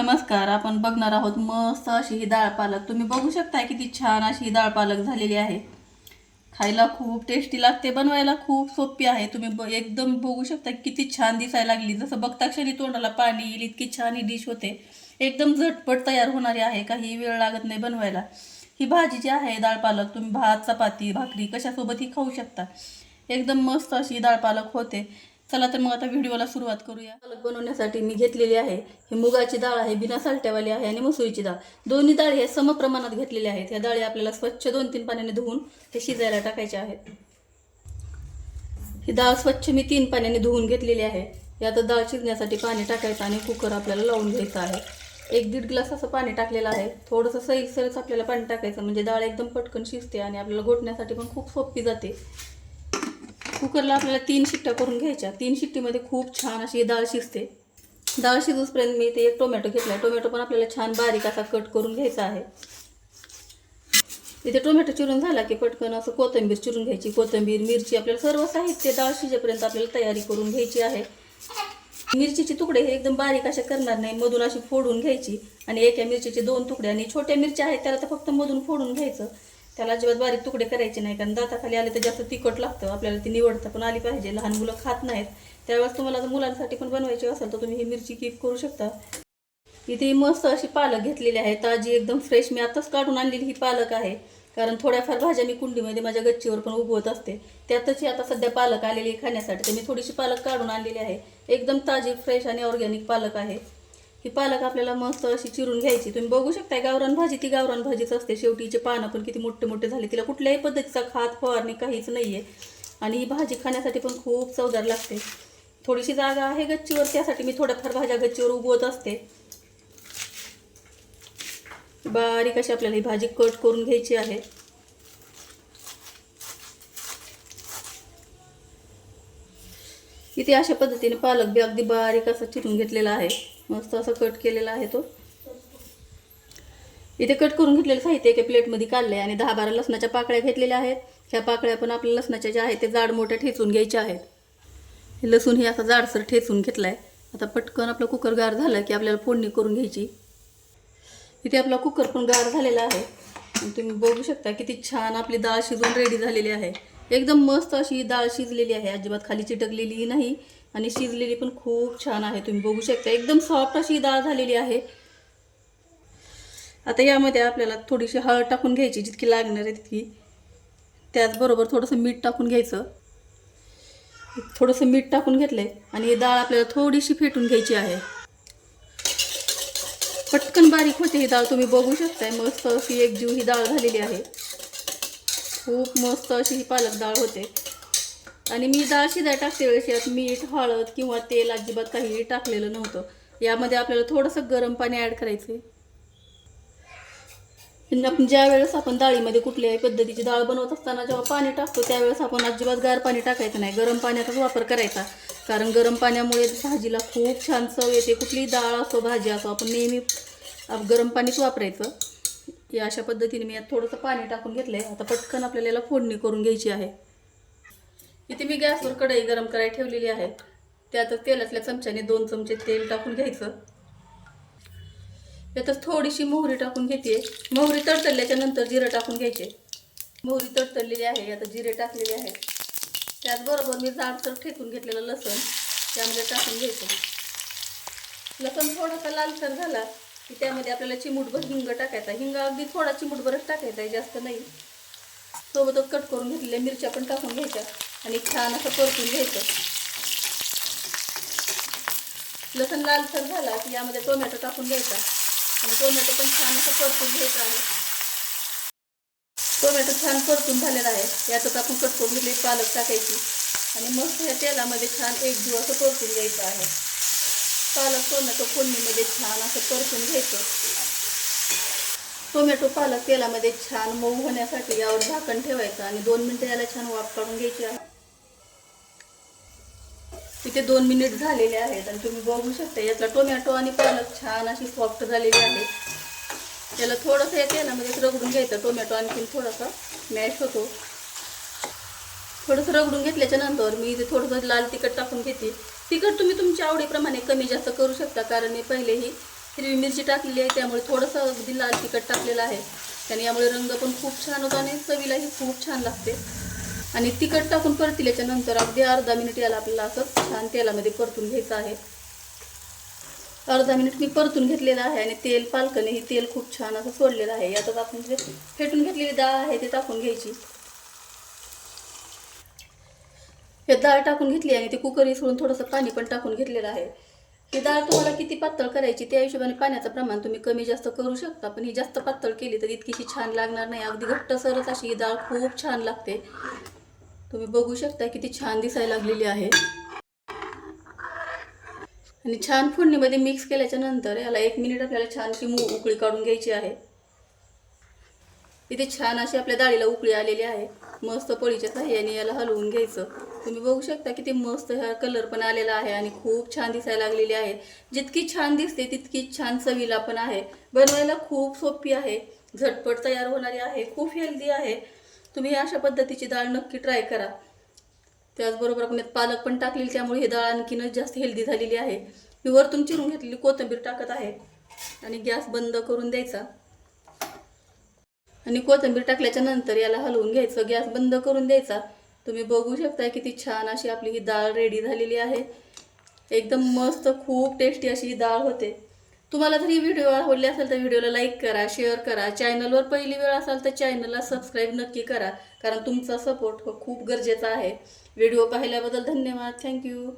नमस्कार. आपण बघणार आहोत मस्त अशी ही डाळ पालक. तुम्ही बघू शकता किती छान अशी ही डाळ पालक झालेली आहे. खायला खूप टेस्टी लागते, बनवायला खूप सोपी आहे. तुम्ही एकदम बघू शकता किती छान दिसायला लागली. जसं बघता क्षणी तोंडाला पाणी येईल इतकी छान ही डिश होते. एकदम झटपट तयार होणारी आहे, काही वेळ लागत नाही बनवायला. ही भाजी जी आहे डाळ पालक, तुम्ही भात, चपाती, भाकरी कशासोबतही खाऊ शकता. एकदम मस्त अशी डाळ पालक होते. चला तर मग आता व्हिडिओला सुरुवात करूया. पालक बनवण्यासाठी मी घेतलेली आहे ही मुगाची डाळ आहे, बिना सालट्यावाली आहे, आणि मसुरीची डाळ. दोन्ही डाळी हे समप्रमाणात घेतलेल्या आहेत. या डाळी आपल्याला स्वच्छ 2-3 पाण्याने धुवून हे शिजायला टाकायचे आहेत. ही डाळ स्वच्छ मी 3 पाण्याने धुवून घेतलेली आहे. यात डाळ शिजण्यासाठी पाणी टाकायचं आणि कुकर आपल्याला लावून घ्यायचं आहे. 1-1.5 ग्लास असं पाणी टाकलेलं आहे. थोडंसं सैलसरच आपल्याला पाणी टाकायचं, म्हणजे डाळ एकदम पटकन शिजते आणि आपल्याला घोटण्यासाठी पण खूप सोपी जाते. कुकरला आपल्याला 3 शिट्ट्या करून घ्यायच्या. 3 शिट्टीमध्ये खूप छान अशी डाळ शिजते. डाळ शिजूसपर्यंत मी इथे 1 टोमॅटो घेतला आहे. टोमॅटो पण आपल्याला छान बारीक असा कट करून घ्यायचा आहे. इथे टोमॅटो चिरून झाला की पटकन असं कोथिंबीर चिरून घ्यायची. कोथिंबीर, मिरची, आपल्याला सर्व साहित्य डाळ शिजेपर्यंत आपल्याला तयारी करून घ्यायची आहे. मिरचीचे तुकडे हे एकदम बारीक असे करणार नाही, मधून अशी फोडून घ्यायची. आणि एका मिरचीचे 2 तुकडे, आणि छोट्या मिरच्या आहेत त्याला तर फक्त मधून फोडून घ्यायचं. त्याला अजिबात बारीक तुकडे करायचे नाही, कारण दाताखाली आले तर जास्त तिखट लागतं. आपल्याला ती निवडता पण आली पाहिजे. लहान मुलं खात नाहीत, त्यावेळेस तुम्हाला जर मुलांसाठी पण बनवायची असेल तर तुम्ही ही मिरची कीप करू शकता. इथे मस्त अशी पालक घेतलेली आहे, ताजी एकदम फ्रेश. मी आताच काढून आणलेली ही पालक आहे, कारण थोड्याफार भाज्या मी कुंडीमध्ये माझ्या गच्चीवर पण उगवत असते. त्यातच आता सध्या पालक आलेली खाण्यासाठी, तर मी थोडीशी पालक काढून आणलेली आहे. एकदम ताजी, फ्रेश आणि ऑर्गॅनिक पालक आहे. ही पालक आपल्याला मस्त अशी चिरून घ्यायची. तुम्ही बघू शकता गावरान भाजी ती गावरान भाजीच असते. शेवटीचे पानं पण किती मोठे मोठे झाले. तिला कुठल्याही पद्धतीचा खात फवारणी काहीच नाही आहे, आणि ही भाजी खाण्यासाठी पण खूप चवदार लागते. थोडीशी जागा आहे गच्चीवर, त्यासाठी मी थोड्याफार भाज्या गच्चीवर उगवत असते. बारीक अशी आपल्याला ही भाजी कट करून घ्यायची आहे. इथे अशा पद्धतीने पालक बी अगदी बारीक असं चिरून घेतलेला आहे. मस्त असं कट केलेला आहे तो. इथे कट करून घेतलेलं साहित्य एका प्लेटमध्ये काढले, आणि 10-12 लसणाच्या पाकळ्या घेतलेल्या आहेत. ह्या पाकळ्या पण आपल्या लसणाच्या ज्या आहेत ते जाड मोठ्या ठेचून घ्यायच्या आहेत. हे लसूण हे असा जाडसर ठेचून घेतलाय. आता पटकन आपला कुकर गार झाला की आपल्याला फोडणी करून घ्यायची. इथे आपला कुकर पण गार झालेला आहे, आणि तुम्ही बघू शकता किती छान आपली डाळ शिजून रेडी झालेली आहे. एकदम मस्त अशी डाळ शिजलेली आहे, अजिबात खाली चिटकलेली नाही, आणि शिजलेली पण खूप छान आहे. तुम्ही बघू शकता एकदम सॉफ्ट अशी डाळ झालेली आहे. आता यामध्ये आपल्याला थोडीशी हळद टाकून घ्यायची, जितकी लागणार आहे तितकी. त्याचबरोबर थोडंसं मीठ टाकून घ्यायचं. थोडंसं मीठ टाकून घेतलंय, आणि ही डाळ आपल्याला थोडीशी फेटून घ्यायची आहे. पटकन बारीक होते ही डाळ. तुम्ही बघू शकताय मस्त अशी एकजीव ही डाळ झालेली आहे. खूप मस्त अशी ही पालक डाळ होते. आणि मी डाळ शिजाय टाकते वेळेस यात मीठ, हळद किंवा तेल अजिबात काही टाकलेलं नव्हतं. यामध्ये आपल्याला थोडंसं गरम पाणी ॲड करायचं. ज्या वेळेस आपण डाळीमध्ये कुठल्याही पद्धतीची डाळ बनवत असताना जेव्हा पाणी टाकतो त्यावेळेस आपण अजिबात गार पाणी टाकायचं नाही, गरम पाण्याचाच वापर करायचा. कारण गरम पाण्यामुळे भाजीला खूप छान चव येते. कुठलीही डाळ असो, भाजी असो, आपण नेहमी गरम पाणीच वापरायचं. या अशा पद्धतीने मी यात थोडंसं पाणी टाकून घेतलं आहे. आता पटकन आपल्याला याला फोडणी करून घ्यायची आहे. इथे मी गॅसवर कढई गरम करायला ठेवलेली आहे. त्यातच तेलातल्या चमच्याने 2 चमचे तेल टाकून घ्यायचं. यातच थोडीशी मोहरी टाकून घेते. मोहरी तडतडल्याच्या नंतर जिरं टाकून घ्यायचे. मोहरी तडतडलेली आहे, आता जिरे टाकलेले आहे. त्याचबरोबर मी जाडसर ठेचून घेतलेलं लसूण त्यामध्ये टाकून घ्यायचं. लसूण थोडासा लालसर झाला की त्यामध्ये आपल्याला चिमूटभर हिंग टाकायचा. हिंग अगदी थोडा चिमूटभरच टाकायचा आहे, जास्त नाही. सोबतच कट करून घेतलेल्या मिरच्या पण टाकून घ्यायच्या, आणि छान असं परतून घ्यायचं. लसूण लालसर झाला की यामध्ये टोमॅटो टाकून घ्यायचा, आणि टोमॅटो पण छान असं परतून घ्यायचं आहे. टोमॅटो छान परतून झालेला आहे. यातच आपण कट करून घेतलेली पालक टाकायची, आणि मस्त ह्या तेलामध्ये छान एकजीव असं परतून घ्यायचं आहे. पालक टोमॅटो फोडणीमध्ये छान असं परतून घ्यायचं. टोमॅटो पालक तेलामध्ये छान मऊ होण्यासाठी यावर झाकण ठेवायचं, आणि 2 मिनिटं याला छान वाफ काढून घ्यायची आहे. इथे 2 मिनिट झालेले आहेत, आणि तुम्ही बघू शकता यातला टोमॅटो आणि पालक छान अशी सॉफ्ट झालेली आहे. याला थोडंसं या तेलामध्ये रगडून घ्यायचं. टोमॅटो आणखी थोडासा मॅश होतो. थोडंसं रगडून घेतल्याच्या नंतर मी इथे थोडंसं लाल तिखट टाकून घेते. तिखट तुम्ही तुमच्या आवडीप्रमाणे कमी जास्त करू शकता, कारण मी पहिलेही हिरवी मिरची टाकलेली आहे, त्यामुळे थोडंसं अगदी लाल तिखट टाकलेलं आहे. आणि यामुळे रंग पण खूप छान होतो आणि चवीलाही खूप छान लागते. आणि तिखट टाकून परतिल्याच्या नंतर अगदी अर्धा मिनिट याला आपल्याला असं छान तेलामध्ये परतून घ्यायचं आहे. अर्धा मिनिट मी परतून घेतलेलं आहे आणि तेल पालकने ही तेल खूप छान असं सोडलेलं आहे. यातच आपण जे फेटून घेतलेली डाळ आहे ते टाकून घ्यायची. हे डाळ टाकून घेतली आणि ते कुकर सोडून थोडंसं पाणी पण टाकून घेतलेलं आहे. ही डाळ तुम्हाला किती पातळ करायची त्या हिशोबाने पाण्याचं प्रमाण तुम्ही कमी जास्त करू शकता. पण ही जास्त पातळ केली तर इतकीशी छान लागणार नाही. अगदी घट्टसरच अशी ही डाळ खूप छान लागते. तुम्ही बघू शकता किती छान दिसायला लागलेली आहे. आणि छान फोडणीमध्ये मिक्स केल्याच्या नंतर याला 1 मिनिट आपल्याला छानशी उकळी काढून घ्यायची आहे. इथे छान अशी आपल्या डाळीला उकळी आलेली आहे. मस्त पळीच्या साह्याने याला हलवून घ्यायचं. तुम्ही बघू शकता किती मस्त हा कलर पण आलेला आहे आणि खूप छान दिसायला लागलेली आहे. जितकी छान दिसते तितकी छान चवीला पण आहे. बनवायला खूप सोपी आहे, झटपट तयार होणारी आहे, खूप हेल्दी आहे. तुम्ही अशा पद्धतीची डाळ नक्की ट्राय करा. त्याचबरोबर आपण पालक पण टाकलेली, त्यामुळे ही डाळ आणखीनच जास्त हेल्दी झालेली आहे. मी वरतून चिरून घेतलेली कोथिंबीर टाकत आहे आणि गॅस बंद करून द्यायचा. आणि कोथिंबीर टाकल्याच्या नंतर याला हलवून घ्यायचं, गॅस बंद करून द्यायचा. तुम्ही बघू शकता किती छान अशी आपली ही डाळ रेडी झालेली आहे. एकदम मस्त खूप टेस्टी अशी ही डाळ होते. तुम्हाला जर ही व्हिडिओ आवडली असेल तर व्हिडिओला लाईक करा, शेअर करा. चॅनलवर पहिली वेळ असाल तर चॅनलला सबस्क्राईब नक्की करा, कारण तुमचा सपोर्ट खूप गरजेचा आहे. व्हिडिओ पाहिल्याबद्दल धन्यवाद. थँक्यू.